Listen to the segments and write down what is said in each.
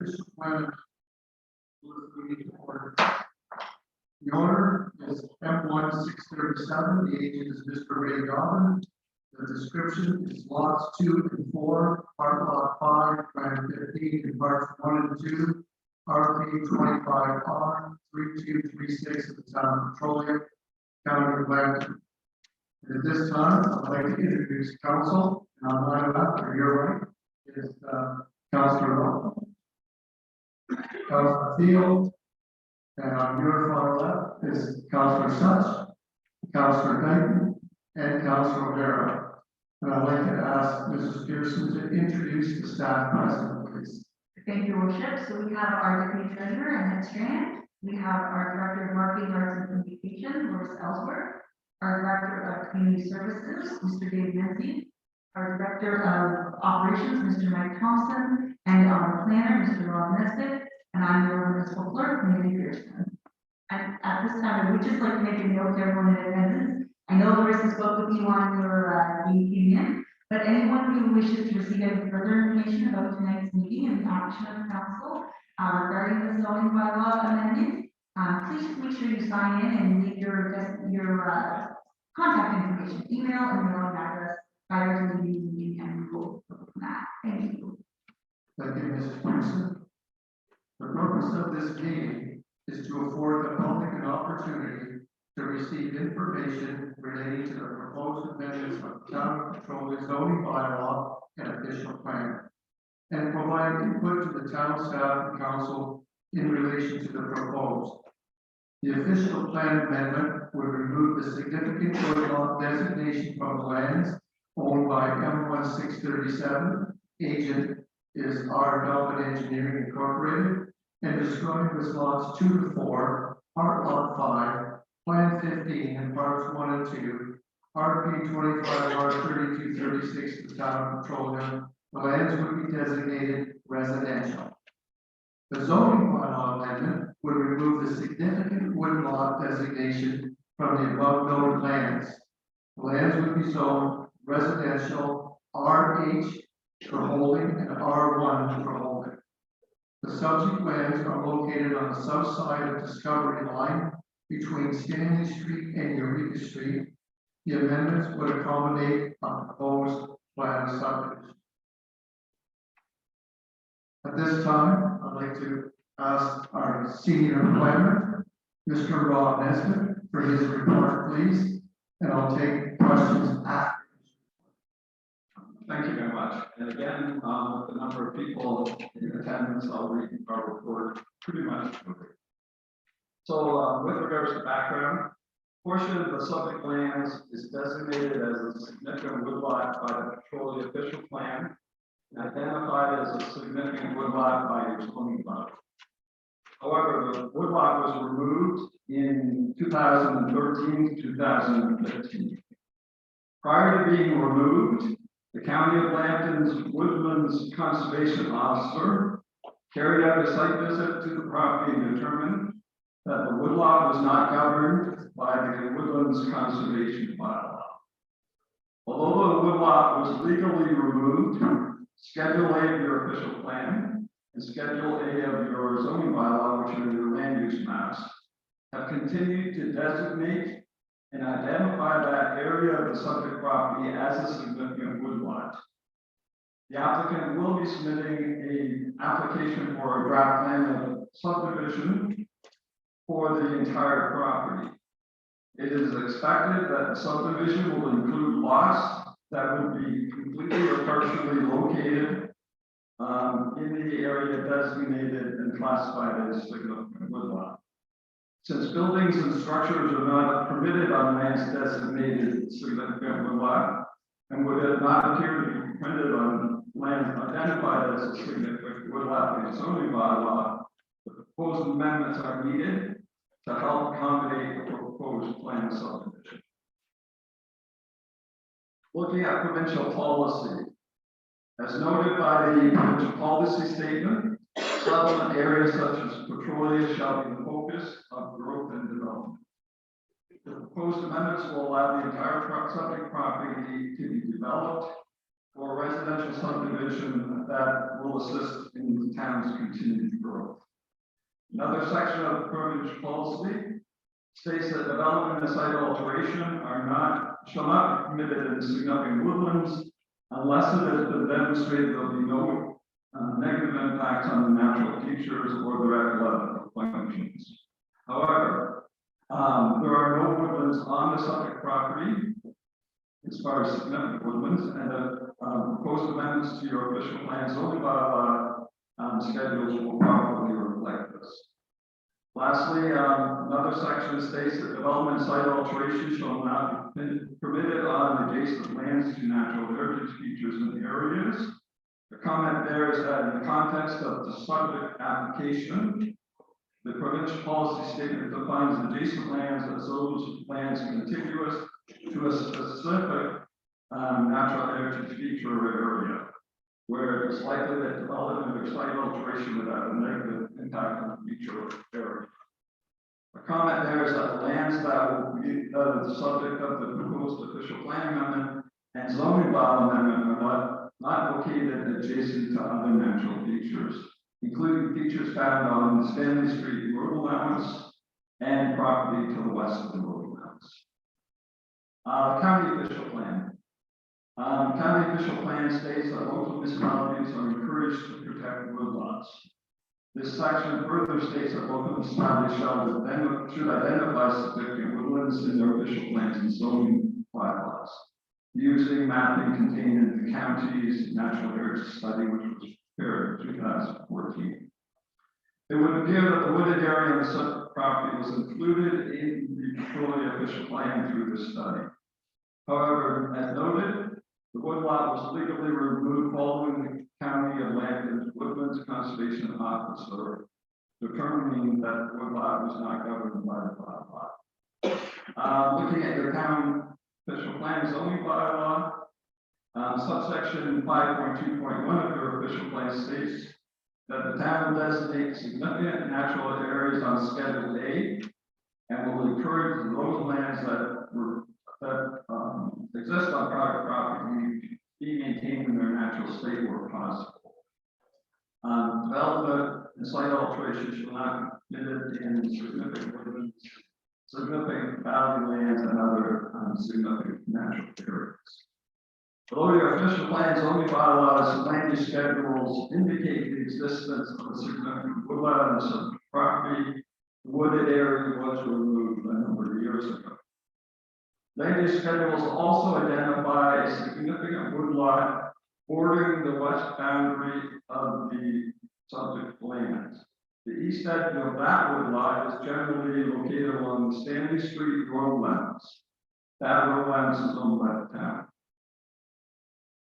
official plan. The owner is M1637. The agent is Mr. Ray Dobbin. The description is lots 2 and 4, part lot 5, plan 15, and parts 1 and 2, RP 25R 3236 of the town of Petrolia, County of Blackton. At this time, I'd like to introduce council, and on my left, or your right, is Councilor Rowe, Councilor Field, and on your far left is Councilor Such, Councilor Knighton, and Councilor O'Hara. And I'd like to ask Mrs. Pearson to introduce the staff present, please. Thank you, Worship. So we have our Deputy Treasurer, Annette Strand. We have our Director of Marketing, Arts and Communication, Lois Ellsworth. Our Director of Community Services, Mr. Dave Menzie. Our Director of Operations, Mr. Mike Thompson. And our Planner, Mr. Rob Nesbitt. And I'm your Municipal Clerk, Mindy Pearson. And at this time, I would just like to make a note to everyone in attendance. I know Larissa spoke with you on your opinion, but anyone who wishes to receive any further information about tonight's meeting and the action of the council regarding the zoning bylaw amendment, please make sure you sign in and leave your contact information, email and mailing address prior to the meeting, and we will go from that. Thank you. Thank you, Mrs. Pearson. The purpose of this meeting is to afford the public an opportunity to receive information relating to the proposed amendments of the Town of Petrolia zoning bylaw and official plan, and provide input to the town staff and council in relation to the proposed. The official plan amendment would remove the significant wood lot designation from the lands owned by M1637. Agent is R. Dobbin Engineering Incorporated, and described as lots 2 to 4, part lot 5, plan 15, and parts 1 and 2, RP 25R 3236 of the town of Petrolia. The lands would be designated residential. The zoning bylaw amendment would remove the significant wood lot designation from the above noted lands. The lands would be zoned residential RH for holding and R1 for holding. The subject lands are located on the south side of Discovery Line between Stanley Street and Eureka Street. The amendments would accommodate a proposed plan subdivision. At this time, I'd like to ask our senior planner, Mr. Rob Nesbitt, for his report, please, and I'll take questions after. Thank you very much. And again, with the number of people in attendance, I'll read our report pretty much. So with regards to background, portion of the subject lands is designated as a significant woodlot by the Petrolia official plan, and identified as a significant woodlot by your zoning bylaw. However, the woodlot was removed in 2013 to 2015. Prior to being removed, the County of Lambton's Woodlands Conservation Officer carried out a site visit to the property and determined that the woodlot was not governed by the Woodlands Conservation Bylaw. Although the woodlot was legally removed, Schedule A of your official plan and Schedule A of your zoning bylaw, which are your land use maps, have continued to designate and identify that area of the subject property as a significant woodlot. The applicant will be submitting an application for a draft plan of subdivision for the entire property. It is expected that the subdivision will include lots that would be completely or partially located in the area designated and classified as significant woodlot. Since buildings and structures are not permitted on lands designated significant woodlot and would not appear to be permitted on land identified as a significant woodlot in the zoning bylaw, the proposed amendments are needed to help accommodate the proposed plan subdivision. Looking at provincial policy, as noted by the provincial policy statement, settlement areas such as Petrolia shall be the focus of growth and development. The proposed amendments will allow the entire subject property to be developed for residential subdivision that will assist in the town's continued growth. Another section of the permanent policy states that development and site alteration shall not be permitted in significant woodlands unless it has been demonstrated there will be no negative impact on the natural features or the ecological functions. However, there are no woodlands on the subject property as far as significant woodlands, and the proposed amendments to your official plans only bylaw schedules will properly reflect this. Lastly, another section states that development site alteration shall not be permitted on adjacent lands to natural heritage features in the areas. The comment there is that in the context of the subject application, the provincial policy statement defines adjacent lands as those lands contiguous to a specific natural heritage feature or area, where it is likely that development or site alteration would have a negative impact on the feature or area. A comment there is that the lands that will be the subject of the proposed official plan amendment and zoning bylaw amendment are not located adjacent to other natural features, including features found on the Stanley Street road allowance and property to the west of the road allowance. County official plan. County official plan states that local municipalities are encouraged to protect woodlots. This section further states that local municipalities should identify significant woodlands in their official plans and zoning bylaws, using mapping contained in the county's natural heritage study, which was prepared in 2014. It would appear that the wooded area on the subject property was included in the Petrolia official plan through this study. However, as noted, the woodlot was legally removed following the County of Land and Woodlands Conservation Officer determining that the woodlot was not governed by the bylaw. Looking at your town official plan zoning bylaw, subsection 5.2.1 of your official plan states that the town will designate significant natural areas on Schedule A and will encourage those lands that exist on private property be maintained in their natural state where possible. Development and site alteration shall not be permitted in significant valley lands and other significant natural areas. Although your official plans only bylaws land use schedules indicate the existence of a significant woodland on the subject property, the wooded area was removed a number of years ago. Land use schedules also identify a significant woodlot bordering the west boundary of the subject lands. The east edge of that woodlot is generally located along the Stanley Street road lens. That road lens is owned by the town.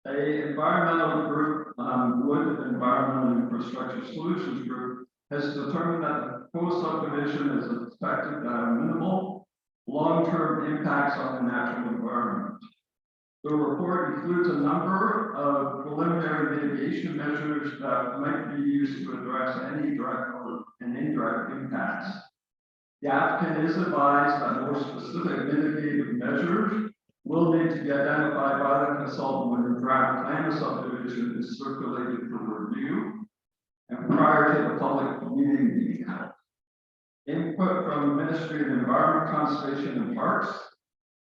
A environmental group, Wood Environmental Infrastructure Solutions Group, has determined that the proposed subdivision is expected to have minimal long-term impacts on the natural environment. The report includes a number of preliminary mitigation measures that might be used to address any direct and indirect impacts. The applicant is advised that more specific mitigative measures will need to be identified by the consultant when the draft plan of subdivision is circulated for review and prior to the public meeting being held. Input from the Ministry of Environment, Conservation and Parks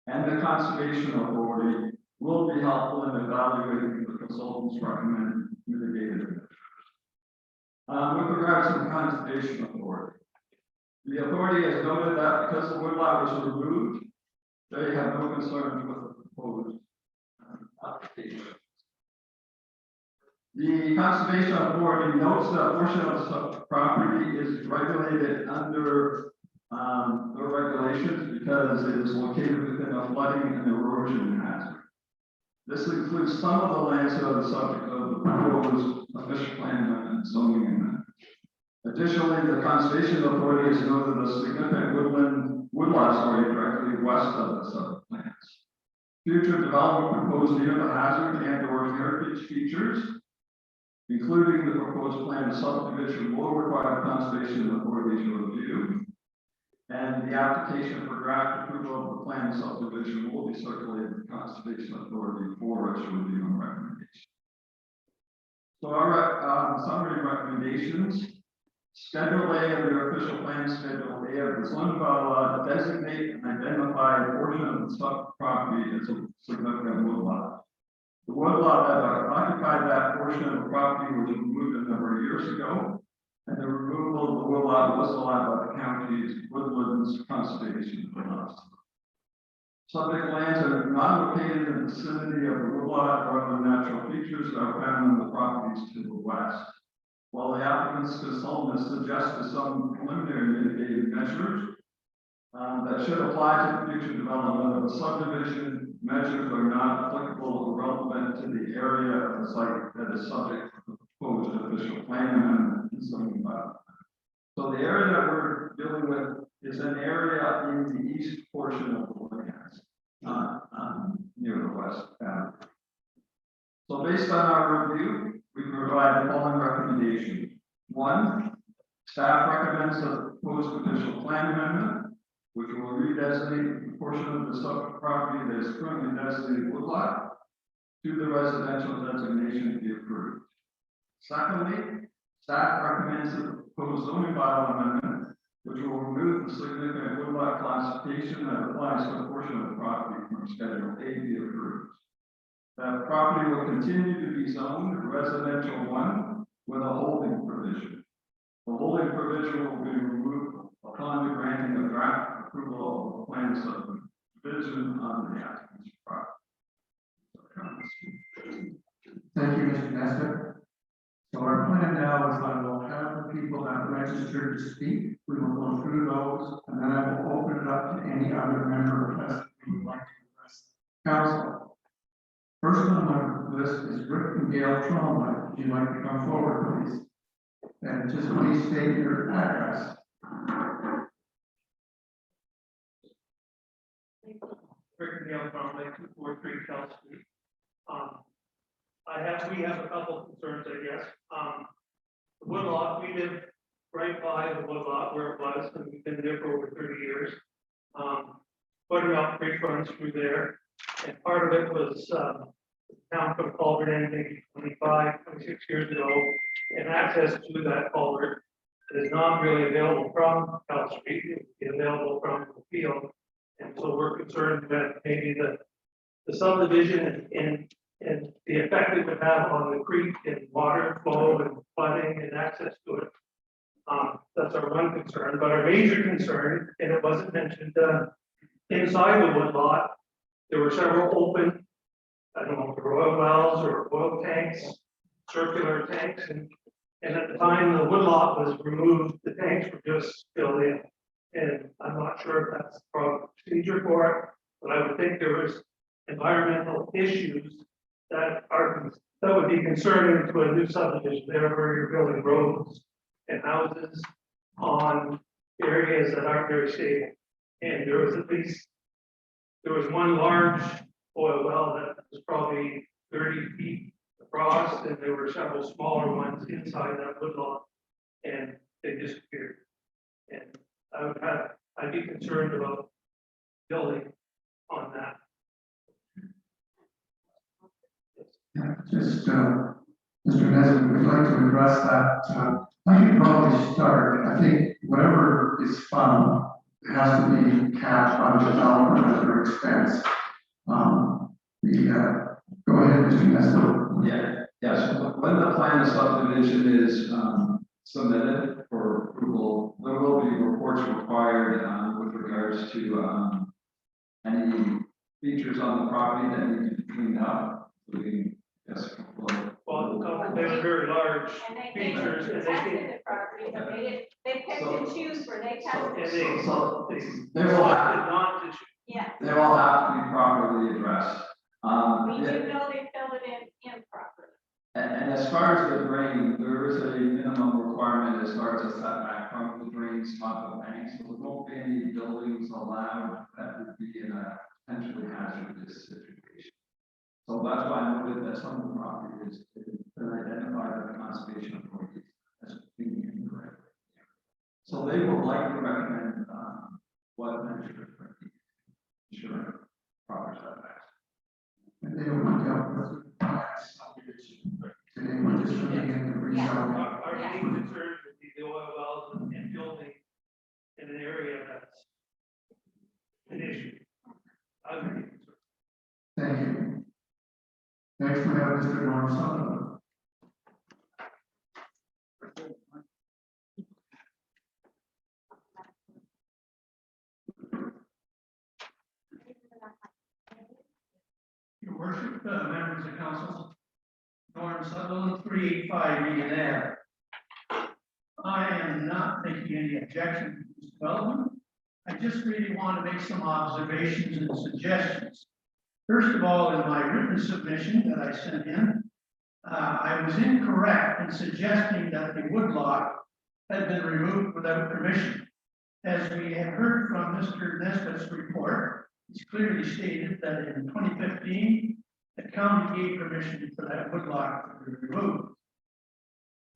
and the Conservation Authority will be helpful in evaluating the consultant's recommended mitigated measures. With regards to the Conservation Authority, the authority has noted that because the woodlot was removed, they have no concerns with the proposed application. The Conservation Authority notes that a portion of the property is regulated under the regulations because it is located within a flooding and erosion hazard. This includes some of the lands that are the subject of the proposed official plan and zoning amendment. Additionally, the Conservation Authority has noted a significant woodlot area directly west of the subject plans. Future development proposed near the hazard and/or heritage features, including the proposed plan of subdivision, will require the Conservation Authority to review, and the application for draft approval of the plan of subdivision will be circulated to the Conservation Authority for its review and recommendation. So our summary recommendations. Schedule A of your official plan, Schedule A of the zoning bylaw, designate and identify a portion of the subject property as a significant woodlot. The woodlot that occupied that portion of the property was removed a number of years ago, and the removal of the woodlot was allowed by the county's woodlands conservation laws. Subject lands are not located in the vicinity of the woodlot or other natural features that are found in the properties to the west. While the applicant's consultant has suggested some preliminary mitigating measures that should apply to the future development of a subdivision, measures are not applicable or relevant to the area of the site that is subject to the proposed official plan amendment and zoning bylaw. So the area that we're dealing with is an area in the east portion of the woodlands, near the west boundary. So based on our review, we provide the following recommendation. One, staff recommends the proposed official plan amendment, which will redesignate the portion of the subject property that is currently designated woodlot to the residential designation be approved. Secondly, staff recommends the proposed zoning bylaw amendment, which will remove the significant woodlot classification that applies to a portion of the property from Schedule A be approved. That property will continue to be zoned residential 1 with a holding provision. The holding provision will be removed upon the granting of draft approval of the plan subdivision on the applicant's property. Thank you, Mr. Nestor. So our plan now is I will have the people that registered to speak. We will go through those, and then I will open it up to any other member request we would like to address council. First on my list is Rick and Gail Trombley. Would you like to come forward, please? And just please state your address. Rick and Gail Trombley, 243 South Street. We have a couple of concerns, I guess. The woodlot, we live right by the woodlot where it was, and we've been there for over 30 years. Putting out creek runs through there, and part of it was town put a culvert in maybe 26 years ago, and access to that culvert is not really available from South Street, it would be available from the field. And so we're concerned that maybe the subdivision and the effect it would have on the creek and water flow and flooding and access to it. That's our one concern, but our major concern, and it wasn't mentioned, inside the woodlot, there were several open, I don't know if they were oil wells or oil tanks, circular tanks, and at the time the woodlot was removed, the tanks were just filled in. And I'm not sure if that's the proper procedure for it, but I would think there was environmental issues that would be concerning to a new subdivision there where you're building roads and houses on areas that aren't very stable. And there was one large oil well that was probably 30 feet across, and there were several smaller ones inside that woodlot, and they disappeared. And I'd be concerned about building on that. Just, Mr. Nesbitt, we'd like to address that. I could probably start. I think whatever is found has to be capped by the developer at their expense. Go ahead, Mr. Nesbitt. Yeah, yes. When the plan of subdivision is submitted for approval, there will be reports required with regards to any features on the property that need to be cleaned up, including Well, they were very large And they features, and tested the property, but they picked and choose where they tested. they they will selected have, not to. Yeah, they will have to be properly addressed. we Yeah. do know they filled it in improperly. And as far as the drain, there is a minimum requirement as far as a setback from the drains off the bank, so there won't be any buildings allowed that would be in a potentially hazardous situation. So that's why I noted that some of the property is been identified by the conservation authorities as being incorrect. So they will likely recommend what measures for ensuring proper setbacks. And they will deal with the subdivision. Today, we're just looking at the rezoning. Our main concern would be the oil wells and building in an area that's an issue. I would be concerned. Thank you. Next, we have Mr. Norm Sutherland. Your worship, members of council, Norm Sutherland, 385 Regan Ave. I am not making any objection to this development. I just really want to make some observations and suggestions. First of all, in my written submission that I sent in, I was incorrect in suggesting that the woodlot had been removed without permission. As we have heard from Mr. Nesbitt's report, it's clearly stated that in 2015, the county gave permission for that woodlot to be removed.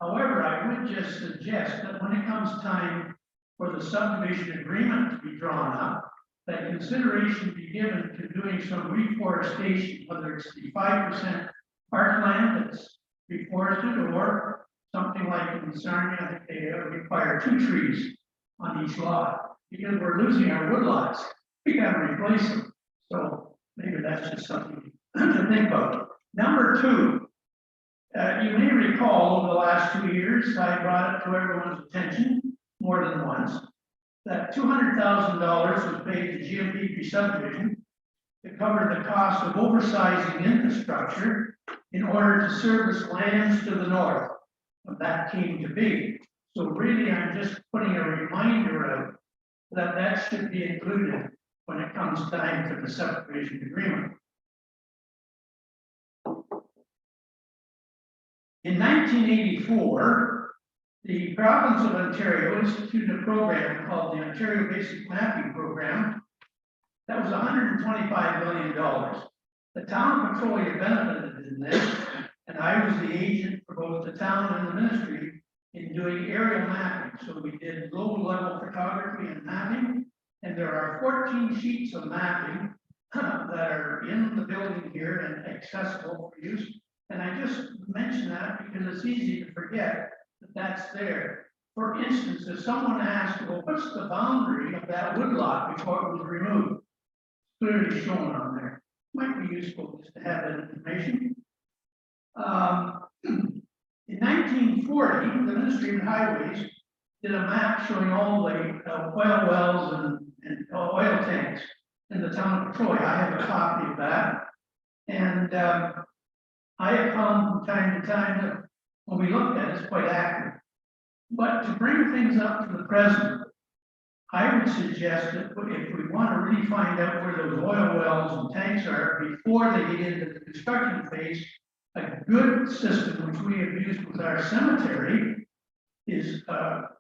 However, I would just suggest that when it comes time for the subdivision agreement to be drawn up, that consideration be given to doing some reforestation, whether it's the 5% parkland that's reforested or something like in Sarnia, I think they require 2 trees on each lot, because we're losing our woodlots. We gotta replace them. So maybe that's just something to think about. Number 2, you may recall over the last 2 years, I brought it to everyone's attention more than once, that $200,000 was paid to GMP subdivision to cover the cost of oversizing infrastructure in order to service lands to the north. And that came to be. So really, I'm just putting a reminder out that that should be included when it comes time for the subdivision agreement. In 1984, the province of Ontario instituted a program called the Ontario Basic Mapping Program. That was $125 million. The town of Petrolia benefited in this, and I was the agent for both the town and the ministry in doing aerial mapping. So we did global level photography and mapping, and there are 14 sheets of mapping that are in the building here and accessible for use. And I just mention that because it's easy to forget that that's there. For instance, if someone asked, well, what's the boundary of that woodlot before it was removed? Clearly shown on there. Might be useful just to have that information. In 1940, the Ministry of Highways did a map showing all the oil wells and oil tanks in the town of Petrolia. I have a copy of that. And I have found from time to time that when we looked at it, it's quite accurate. But to bring things up to the present, I would suggest that if we want to really find out where those oil wells and tanks are before they get into the construction phase, a good system which we have used with our cemetery is a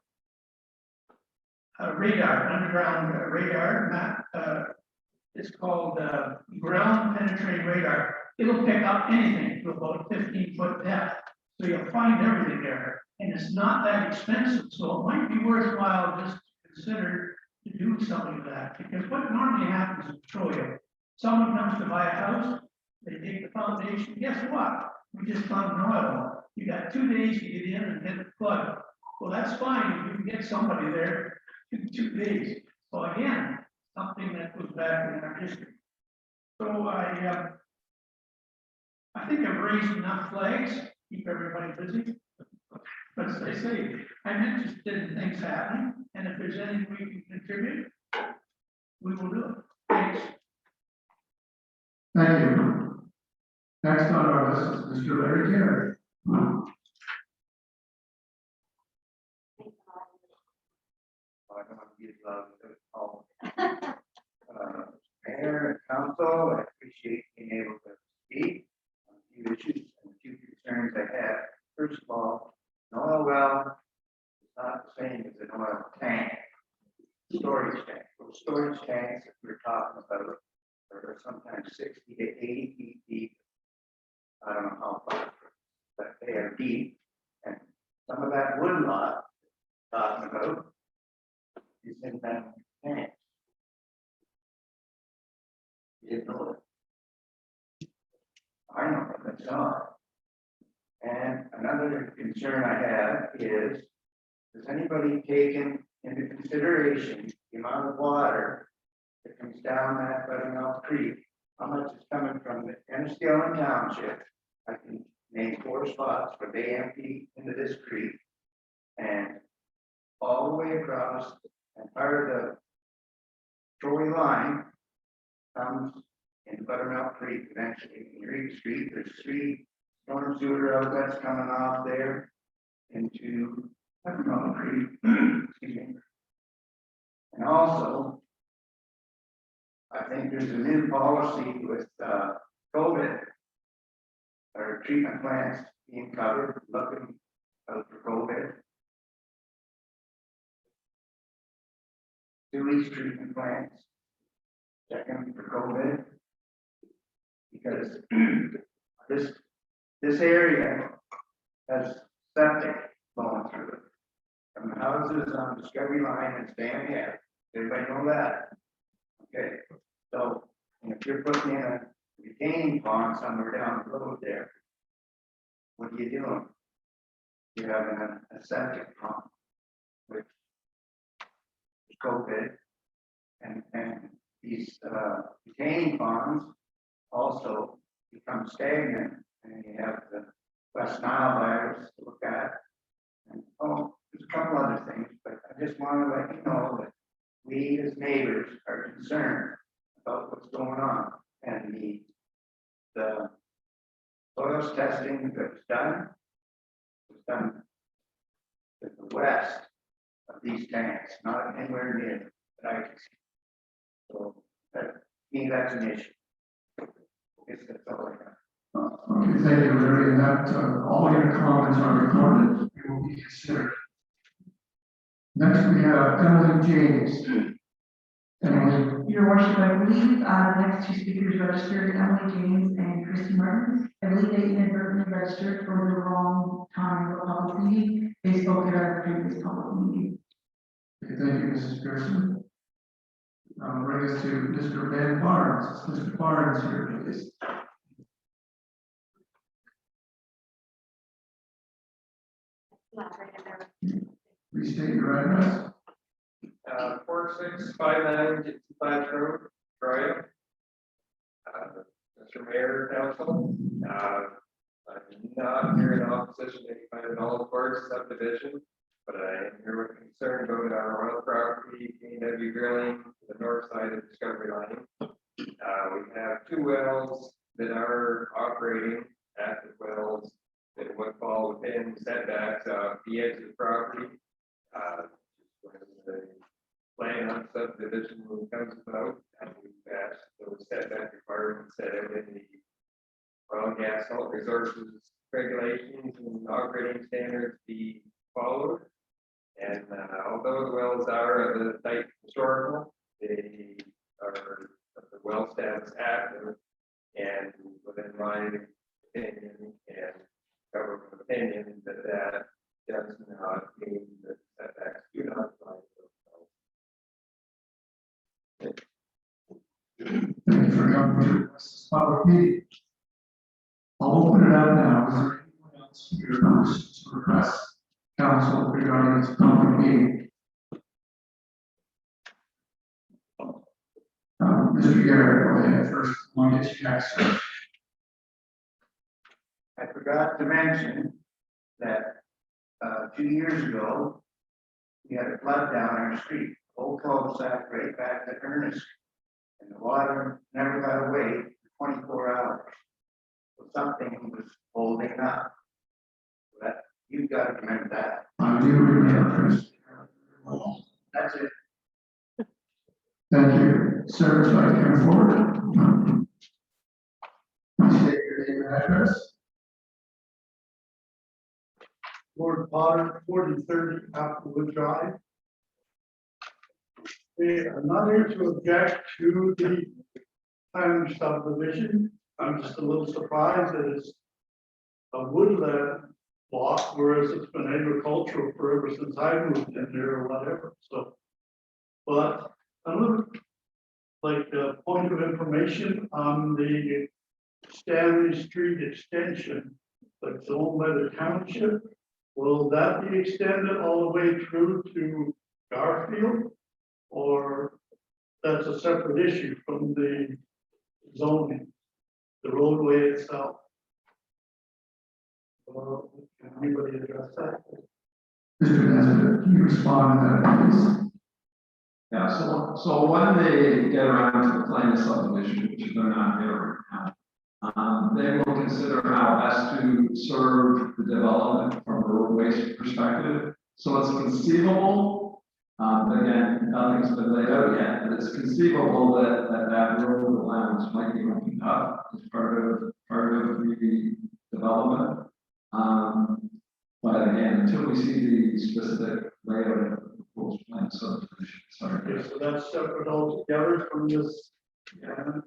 radar, underground radar map. It's called ground penetrating radar. It'll pick up anything to about 15-foot depth. So you'll find everything there. And it's not that expensive. So it might be worthwhile just to consider to do something like that. Because what normally happens in Petrolia, someone comes to buy a house, they take the foundation. Guess what? We just found an oil well. You got 2 days to get in and hit the plug. Well, that's fine. You can get somebody there in 2 days. So again, something that goes back in our history. So I think I've raised enough flags, keep everybody busy. But as I say, I'm interested in things happening, and if there's anything we can contribute, we will do it. Thanks. Thank you. Next on our list is Mr. Larry Garrett. Mayor and council, I appreciate being able to speak on a few issues and a few concerns I have. First of all, an oil well is not the same as an oil tank. Storage tank. Those storage tanks that we're talking about are sometimes 60 to 80 feet deep. I don't know how far, but they are deep. And some of that woodlot talking about is in that tank. You didn't know it. I know it, that's not. And another concern I have is, has anybody taken into consideration the amount of water that comes down that Buttermilk Creek? How much is coming from the Enniskillen Township? I can name 4 spots where they empty into this creek. And all the way across, and part of the Troy line comes in Buttermilk Creek, eventually in Reed Street. There's 3 storm sewer outlets coming off there into Buttermilk Creek. Excuse me. And also, I think there's a new policy with COVID, or treatment plants being covered, looking out for COVID. Sewage treatment plants, checking for COVID. Because this area has septic flowing through it. From the houses on Discovery Line and Stan Head, everybody know that? Okay, so if you're putting in a retaining pond somewhere down the road there, what are you doing? You're having a septic pond, which is COVID, and these retaining ponds also become stagnant, and you have the West Nile virus to look at. And there's a couple other things, but I just want to let you know that we as neighbors are concerned about what's going on, and the soils testing that's done was done to the west of these tanks, not anywhere near that I can see. So that, to me, that's an issue. I guess that's all I got. Okay, thank you, Larry, and that, all your comments are recorded, and will be considered. Next, we have Emily James. Emily, Your worship, I believe, the next 2 speakers registered, Emily James and Christy Martin. I believe they inadvertently registered for the wrong time of the public meeting. They spoke at our previous public meeting. okay, thank you, Mrs. Pearson. Bring us to Mr. Ben Barnes. Mr. Barnes here, please. Please state your address. 4659 Gibson Road, Troy. Mr. Mayor, Council, I'm not here in opposition to any kind of Olive Court subdivision, but I am here with concern about our oil property, KW Drilling, to the north side of Discovery Line. We have 2 wells that are operating, active wells, that would fall within setbacks of the edge of the property. When the plan on subdivision comes about, and we've asked those setback requirements set out in the oil and gas salt resources regulations and operating standards be followed. And although the wells are of the type historical, they are of the well status active, and within my opinion and government opinion that does not mean that setbacks do not apply to those. Thank you for coming to this public meeting. I'll open it up now. Is there anyone else here who wishes to address council regarding this public meeting? Mr. Garrett, go ahead first. One gets you next, sir. I forgot to mention that 2 years ago, we had a flood down our street, whole cul-de-sac right back to Ernest. And the water never got away for 24 hours. So something was holding up. That, you've got to remember that. I do remember, Chris. That's it. Thank you. Sir, if I come forward. Please state your name and address. Lord Potter, 4030 Applewood Drive. I'm not here to object to the planned subdivision. I'm just a little surprised that it's a woodland lot, whereas it's been agricultural forever since I moved in there or whatever, so. But another, like, point of information on the Stanley Street extension. that's owned by the township, will that be extended all the way through to Garfield? Or that's a separate issue from the zoning, the roadway itself? Can anybody address that? Mr. Nesbitt, can you respond to that, please? Yeah, so when they get around to the plan of subdivision, which they're not there right now, they will consider how best to serve the development from a roadways perspective. So it's conceivable, again, nothing's been laid out yet, but it's conceivable that road allowance might be opened up as part of the development. But again, until we see the specific layout of the proposed plan subdivision, sorry. Okay, so that's separate altogether from this. And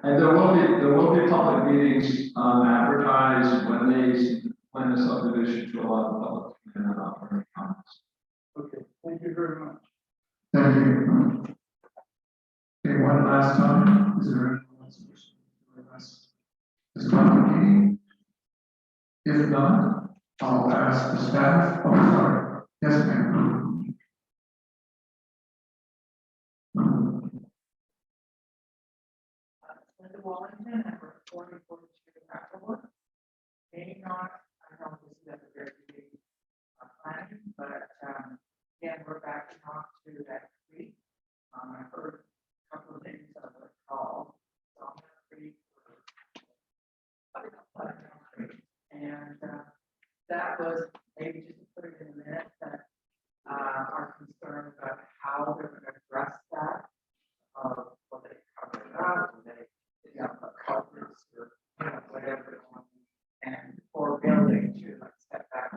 there will be public meetings, advertised when the subdivision to allow the public to come in and offer any comments. Okay, thank you very much. Thank you. Okay, one last time, is there anyone else who wishes to address this public meeting? If not, I'll ask the staff, oh, sorry, yes, ma'am. Linda Wallington, I work 44 Rapid. Maybe not, I know this is at the very beginning of planning, but, again, we're backing off to that creek. I heard a couple of things on the call, so I'm gonna read and, that was, maybe just to put it in a minute, that, our concern about how they're gonna address that. What they cover it out, and they, the coverage or, whatever. And for building to like step back.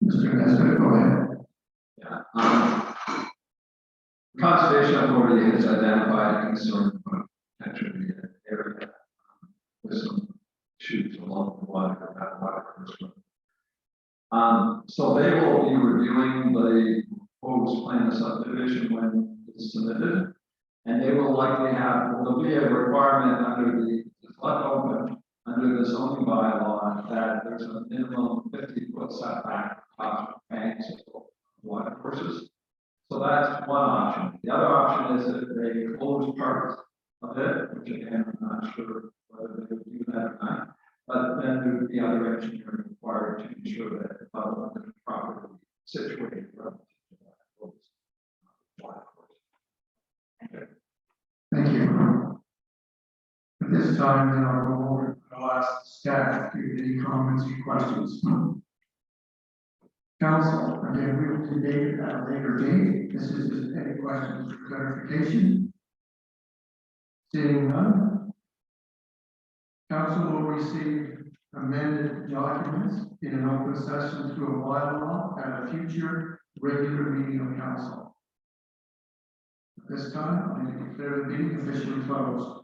Mr. Nesbitt, go ahead. Yeah. Conservation Authority has identified a concern about potentially an area with some issues along the water, that water course. So they will be reviewing the proposed plan of subdivision when it's submitted. And they will likely have, there'll be a requirement under it's left open, under the zoning bylaw, that there's a minimum 50-foot setback off banks of water courses. So that's one option. The other option is if they close part of it, which again, I'm not sure whether they would do that or not. But then there would be other engineering required to ensure that the development is properly situated relative to that closed water course. Thank you. At this time, then I'll go over, I'll ask the staff if you have any comments or questions. Council, again, we will debate it at a later date. This is just any questions or clarification. Seeing none. Council will receive amended documents in an open session through a bylaw at a future regular meeting of council. At this time, I declare the meeting officially closed.